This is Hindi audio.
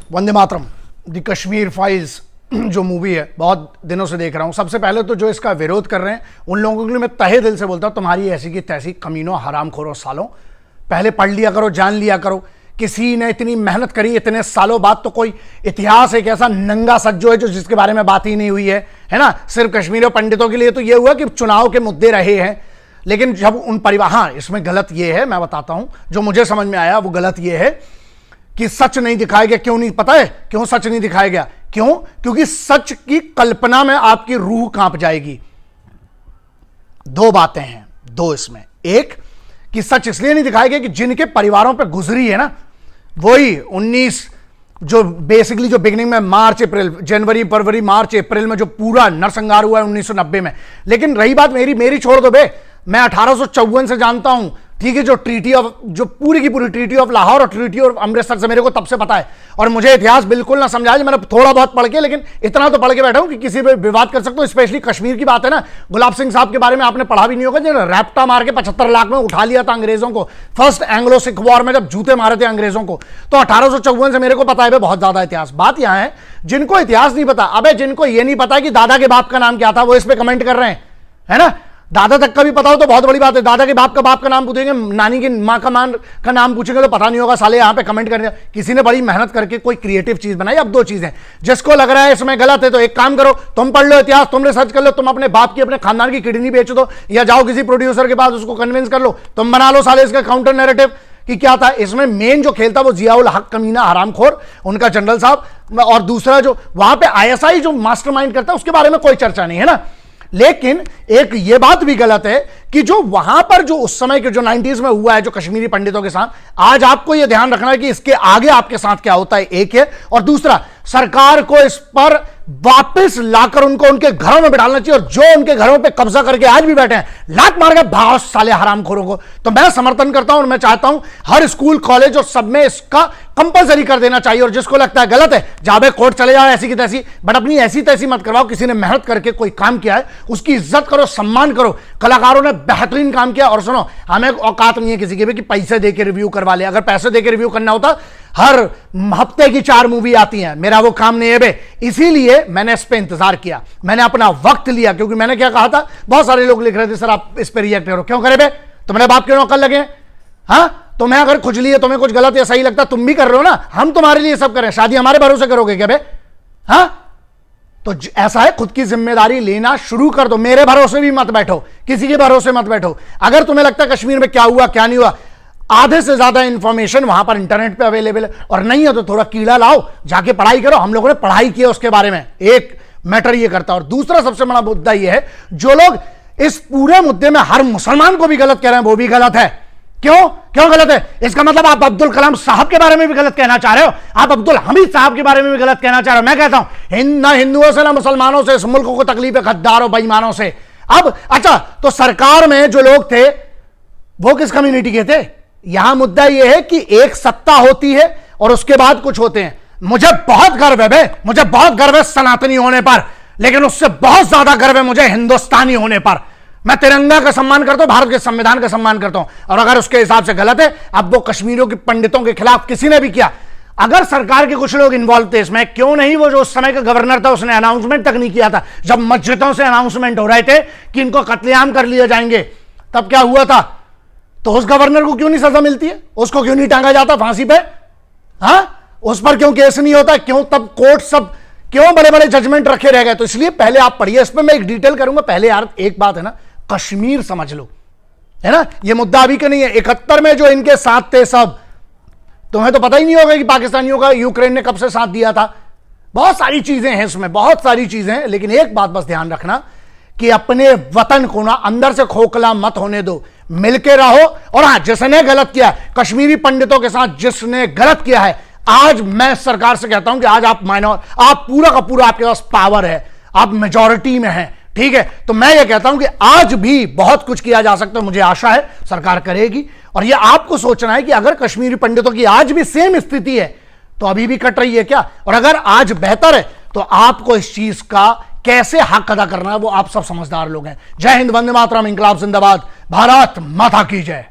वंदे मातरम, द कश्मीर फाइल्स जो मूवी है बहुत दिनों से देख रहा हूं। सबसे पहले तो जो इसका विरोध कर रहे हैं उन लोगों के लिए मैं तहे दिल से बोलता हूं, तुम्हारी ऐसी की तैसी कमीनों हरामखोरों सालों, पहले पढ़ लिया करो, जान लिया करो। किसी ने इतनी मेहनत करी इतने सालों बाद, तो कोई इतिहास एक ऐसा नंगा सज्जो है जो जिसके बारे में बात ही नहीं हुई है ना। सिर्फ कश्मीरी पंडितों के लिए तो यह हुआ कि चुनाव के मुद्दे रहे हैं, लेकिन जब उन परिवार, हाँ इसमें गलत यह है, मैं बताता हूं जो मुझे समझ में आया वो गलत यह है कि सच नहीं दिखाया गया। क्यों नहीं पता है क्यों सच नहीं दिखाया गया? क्यों? क्योंकि सच की कल्पना में आपकी रूह कांप जाएगी। दो बातें हैं, दो इसमें। एक कि सच इसलिए नहीं दिखाया गया कि जिनके परिवारों पे गुजरी है ना, वही 19 जो बेसिकली जो बिगिनिंग में मार्च अप्रैल, जनवरी फरवरी मार्च अप्रैल में जो पूरा नरसंहार हुआ है 1990 में। लेकिन रही बात मेरी छोड़ दो बे, मैं 1854 से जानता हूं, ठीक है, जो ट्रीटी ऑफ, जो पूरी की पूरी ट्रीटी ऑफ लाहौर और ट्रीटी ऑफ अमृतसर से मेरे को तब से पता है। और मुझे इतिहास बिल्कुल ना समझाए, मैंने थोड़ा बहुत पढ़ के, लेकिन इतना तो पढ़ के बैठा हूं कि किसी पे विवाद कर सकता हूं। स्पेशली कश्मीर की बात है ना, गुलाब सिंह साहब के बारे में आपने पढ़ा भी नहीं होगा, जिन्होंने रैप्टा मार के 75 लाख में उठा लिया था अंग्रेजों को, फर्स्ट एंग्लो सिख वॉर में जब जूते मारे थे अंग्रेजों को। तो 1854 से मेरे को पता है बहुत ज्यादा इतिहास। बात यहां है जिनको इतिहास नहीं पता, अबे जिनको ये नहीं पता कि दादा के बाप का नाम क्या था, वो इस पे कमेंट कर रहे हैं, है ना। दादा तक का भी पता हो तो बहुत बड़ी बात है, दादा के बाप का नाम पूछेंगे, नानी की मां का नाम पूछेंगे तो पता नहीं होगा, साले यहां पे कमेंट करने। किसी ने बड़ी मेहनत करके कोई क्रिएटिव चीज बनाई। अब दो चीजें, जिसको लग रहा है इसमें गलत है तो एक काम करो, तुम पढ़ लो इतिहास, तुम रिसर्च कर लो, तुम अपने बाप की अपने खानदान की किडनी बेच दो, या जाओ किसी प्रोड्यूसर के पास उसको कन्विंस कर लो, तुम बना लो साले इसका काउंटर नैरेटिव कि क्या था इसमें। मेन जो खेल था वो जियाउल हक कमीना हरामखोर, उनका जनरल साहब, और दूसरा जो वहां पे आईएसआई जो मास्टरमाइंड करता है उसके बारे में कोई चर्चा नहीं है ना। लेकिन एक ये बात भी गलत है कि जो वहां पर जो उस समय के जो 90s में हुआ है जो कश्मीरी पंडितों के साथ, आज आपको यह ध्यान रखना है कि इसके आगे आपके साथ क्या होता है, एक है। और दूसरा, सरकार को इस पर वापस लाकर उनको उनके घरों में बिठाना चाहिए, और जो उनके घरों पे कब्जा करके आज भी बैठे हैं, लात मार के भाव साले हरामखोरों को, तो मैं समर्थन करता हूं और मैं चाहता हूं हर स्कूल कॉलेज और सब में इसका कंपलसरी कर देना चाहिए। और जिसको लगता है गलत है, जाबे कोर्ट चले जाओ ऐसी की तैसी, बट अपनी ऐसी तैसी मत करवाओ। किसी ने मेहनत करके कोई काम किया है उसकी इज्जत करो, सम्मान करो। कलाकारों ने बेहतरीन काम किया, और सुनो, हमें औकात नहीं है किसी के भी कि पैसे देके रिव्यू करवा ले। अगर पैसे देके रिव्यू करना होता, हर हफ्ते की 4 मूवी आती हैं, मेरा वो काम नहीं है बे। इसीलिए मैंने इस पे इंतजार किया, मैंने अपना वक्त लिया, क्योंकि मैंने क्या कहा था, बहुत सारे लोग लिख रहे थे सर आप इस पे रिएक्ट करो, क्यों करे बे, तुम्हारे बाप के नौकर लगे, हाँ तुम्हें अगर खुजली है, तुम्हें कुछ गलत या सही लगता तुम भी कर रहे हो ना, हम तुम्हारे लिए सब करें, शादी हमारे भरोसे करोगे क्या बे, हाँ। तो ऐसा है, खुद की जिम्मेदारी लेना शुरू कर दो। मेरे भरोसे भी मत बैठो, किसी के भरोसे मत बैठो। अगर तुम्हें लगता है कश्मीर में क्या हुआ क्या नहीं हुआ, आधे से ज्यादा इंफॉर्मेशन वहां पर इंटरनेट पे अवेलेबल है, और नहीं है तो थोड़ा कीड़ा लाओ, जाके पढ़ाई करो। हम लोगों ने पढ़ाई की है उसके बारे में, एक मैटर ये करता है। और दूसरा सबसे बड़ा मुद्दा ये है, जो लोग इस पूरे मुद्दे में हर मुसलमान को भी गलत कह रहे हैं, वो भी गलत है। क्यों गलत है? इसका मतलब आप अब्दुल कलाम साहब के बारे में भी गलत कहना चाह रहे हो, आप अब्दुल हमीद साहब के बारे में भी गलत कहना चाह रहे हो। मैं कहता हूं ना हिंदुओं से ना मुसलमानों से इस मुल्क को तकलीफ है, गद्दारों बेईमानों से। अब अच्छा, तो सरकार में जो लोग थे वो किस कम्युनिटी के थे? यहां मुद्दा यह है कि एक सत्ता होती है और उसके बाद कुछ होते हैं। मुझे बहुत गर्व है बे, मुझे बहुत गर्व है सनातनी होने पर, लेकिन उससे बहुत ज्यादा गर्व है मुझे हिंदुस्तानी होने पर। मैं तिरंगा का सम्मान करता हूं, भारत के संविधान का सम्मान करता हूं, और अगर उसके हिसाब से गलत है, अब वो कश्मीरियों के पंडितों के खिलाफ किसी ने भी किया, अगर सरकार के कुछ लोग इन्वॉल्व थे इसमें, क्यों नहीं वो जो उस समय का गवर्नर था उसने अनाउंसमेंट तक नहीं किया था, जब मस्जिदों से अनाउंसमेंट हो रहे थे कि इनको कत्लेआम कर लिए जाएंगे, तब क्या हुआ था? तो उस गवर्नर को क्यों नहीं सजा मिलती है? उसको क्यों नहीं टांगा जाता फांसी पे? हाँ, उस पर क्यों केस नहीं होता? क्यों तब कोर्ट सब क्यों बड़े बड़े जजमेंट रखे रह गए? तो इसलिए पहले आप पढ़िए, इस पर मैं एक डिटेल करूंगा। पहले यार एक बात है ना, कश्मीर समझ लो, है ना, ये मुद्दा अभी का नहीं है। 71 में जो इनके साथ थे सब, तुम्हें तो पता ही नहीं होगा कि पाकिस्तानियों का यूक्रेन ने कब से साथ दिया था। बहुत सारी चीजें हैं इसमें, बहुत सारी चीजें हैं, लेकिन एक बात बस ध्यान रखना कि अपने वतन को ना अंदर से खोखला मत होने दो, मिलके रहो। और हां, जिसने गलत किया, कश्मीरी पंडितों के साथ जिसने गलत किया है, आज मैं सरकार से कहता हूं कि आज आप पूरा का पूरा आपके पास पावर है, आप मेजॉरिटी में हैं, ठीक है। तो मैं ये कहता हूं कि आज भी बहुत कुछ किया जा सकता है, मुझे आशा है सरकार करेगी। और ये आपको सोचना है कि अगर कश्मीरी पंडितों की आज भी सेम स्थिति है तो अभी भी कट रही है क्या, और अगर आज बेहतर है तो आपको इस चीज का कैसे हक अदा करना है वो आप सब समझदार लोग हैं। जय हिंद, वंदे मातरम, इंकलाब जिंदाबाद, भारत माता की जय।